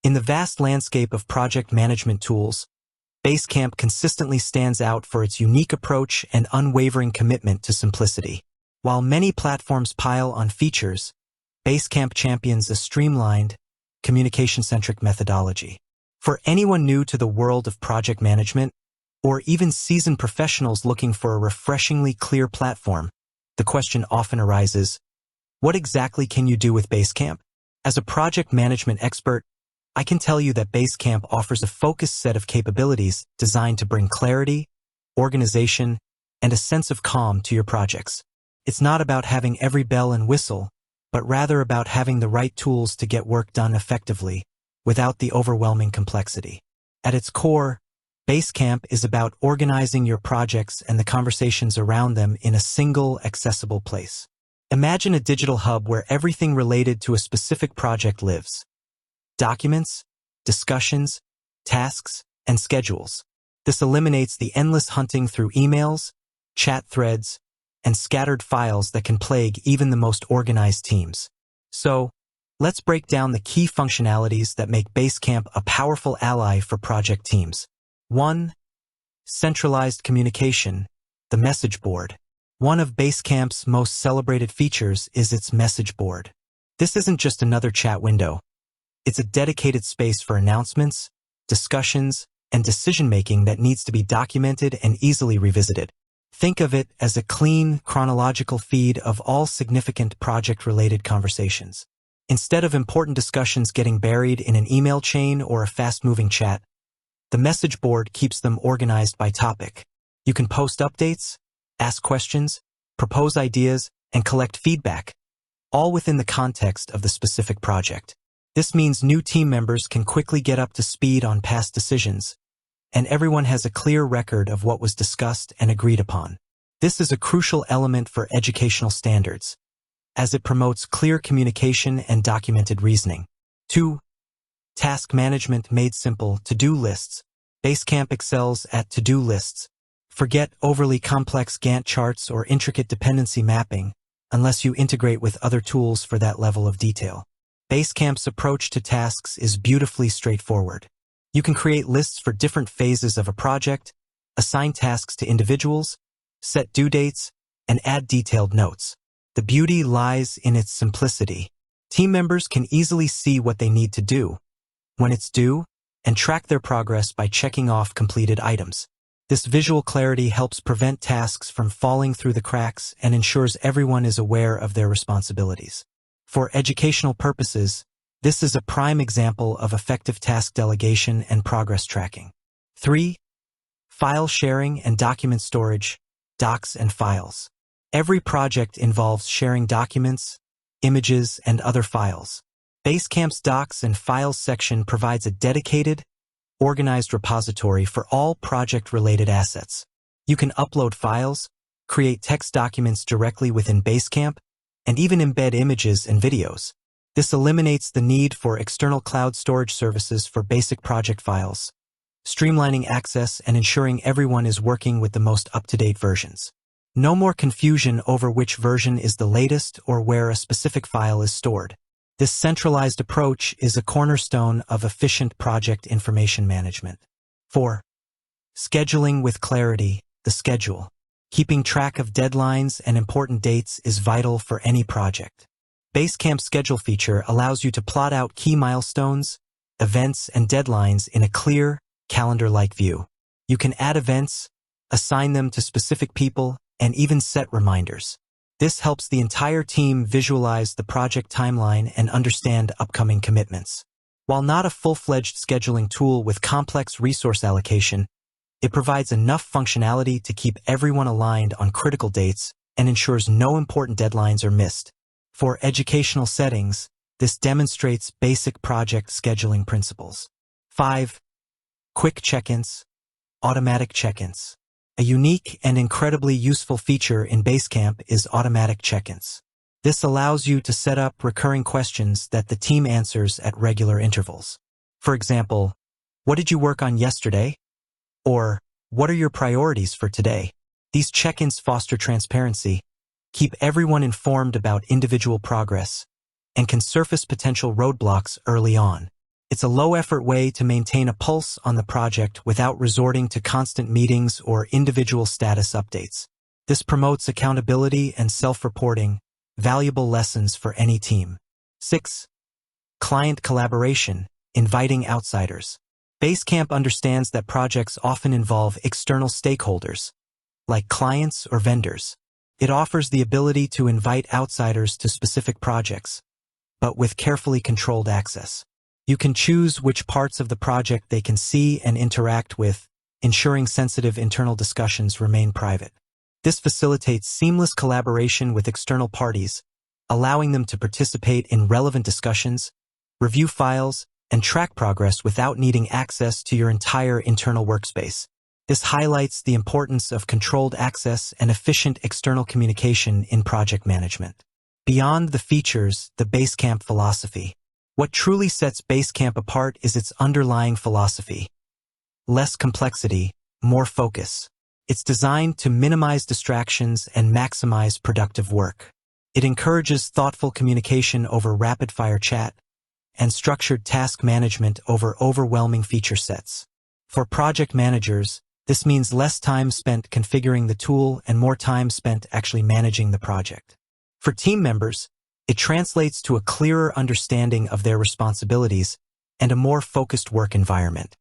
In the vast landscape of project management tools, Basecamp consistently stands out for its unique approach and unwavering commitment to simplicity. While many platforms pile on features, Basecamp champions a streamlined, communication-centric methodology. For anyone new to the world of project management, or even seasoned professionals looking for a refreshingly clear platform, the question often arises, what exactly can you do with Basecamp? As a project management expert, I can tell you that Basecamp offers a focused set of capabilities designed to bring clarity, organization, and a sense of calm to your projects. It's not about having every bell and whistle, but rather about having the right tools to get work done effectively, without the overwhelming complexity. At its core, Basecamp is about organizing your projects and the conversations around them in a single, accessible place. Imagine a digital hub where everything related to a specific project lives. Documents, discussions, tasks, and schedules. This eliminates the endless hunting through emails, chat threads, and scattered files that can plague even the most organized teams. So, let's break down the key functionalities that make Basecamp a powerful ally for project teams. 1. Centralized communication, the message board. One of Basecamp's most celebrated features is its message board. This isn't just another chat window. It's a dedicated space for announcements, discussions, and decision-making that needs to be documented and easily revisited. Think of it as a clean, chronological feed of all significant project-related conversations. Instead of important discussions getting buried in an email chain or a fast-moving chat, the message board keeps them organized by topic. You can post updates, ask questions, propose ideas, and collect feedback, all within the context of the specific project. This means new team members can quickly get up to speed on past decisions, and everyone has a clear record of what was discussed and agreed upon. This is a crucial element for educational standards, as it promotes clear communication and documented reasoning. 2. Task management made simple, to-do lists. Basecamp excels at to-do lists. Forget overly complex Gantt charts or intricate dependency mapping, unless you integrate with other tools for that level of detail. Basecamp's approach to tasks is beautifully straightforward. You can create lists for different phases of a project, assign tasks to individuals, set due dates, and add detailed notes. The beauty lies in its simplicity. Team members can easily see what they need to do, when it's due, and track their progress by checking off completed items. This visual clarity helps prevent tasks from falling through the cracks and ensures everyone is aware of their responsibilities. For educational purposes, this is a prime example of effective task delegation and progress tracking. 3. File sharing and document storage, docs and files. Every project involves sharing documents, images, and other files. Basecamp's Docs and Files section provides a dedicated, organized repository for all project-related assets. You can upload files, create text documents directly within Basecamp, and even embed images and videos. This eliminates the need for external cloud storage services for basic project files, streamlining access and ensuring everyone is working with the most up-to-date versions. No more confusion over which version is the latest or where a specific file is stored. This centralized approach is a cornerstone of efficient project information management. 4. Scheduling with clarity, the schedule. Keeping track of deadlines and important dates is vital for any project. Basecamp's schedule feature allows you to plot out key milestones, events, and deadlines in a clear, calendar-like view. You can add events, assign them to specific people, and even set reminders. This helps the entire team visualize the project timeline and understand upcoming commitments. While not a full-fledged scheduling tool with complex resource allocation, it provides enough functionality to keep everyone aligned on critical dates and ensures no important deadlines are missed. For educational settings, this demonstrates basic project scheduling principles. 5. Quick check-ins, automatic check-ins. A unique and incredibly useful feature in Basecamp is automatic check-ins. This allows you to set up recurring questions that the team answers at regular intervals. For example, what did you work on yesterday? Or, what are your priorities for today? These check-ins foster transparency, keep everyone informed about individual progress, and can surface potential roadblocks early on. It's a low-effort way to maintain a pulse on the project without resorting to constant meetings or individual status updates. This promotes accountability and self-reporting, valuable lessons for any team. 6. Client collaboration, inviting outsiders. Basecamp understands that projects often involve external stakeholders, like clients or vendors. It offers the ability to invite outsiders to specific projects, but with carefully controlled access. You can choose which parts of the project they can see and interact with, ensuring sensitive internal discussions remain private. This facilitates seamless collaboration with external parties, allowing them to participate in relevant discussions, review files, and track progress without needing access to your entire internal workspace. This highlights the importance of controlled access and efficient external communication in project management. Beyond the features, the Basecamp philosophy. What truly sets Basecamp apart is its underlying philosophy. Less complexity, more focus. It's designed to minimize distractions and maximize productive work. It encourages thoughtful communication over rapid-fire chat and structured task management over overwhelming feature sets. For project managers, this means less time spent configuring the tool and more time spent actually managing the project. For team members, it translates to a clearer understanding of their responsibilities and a more focused work environment.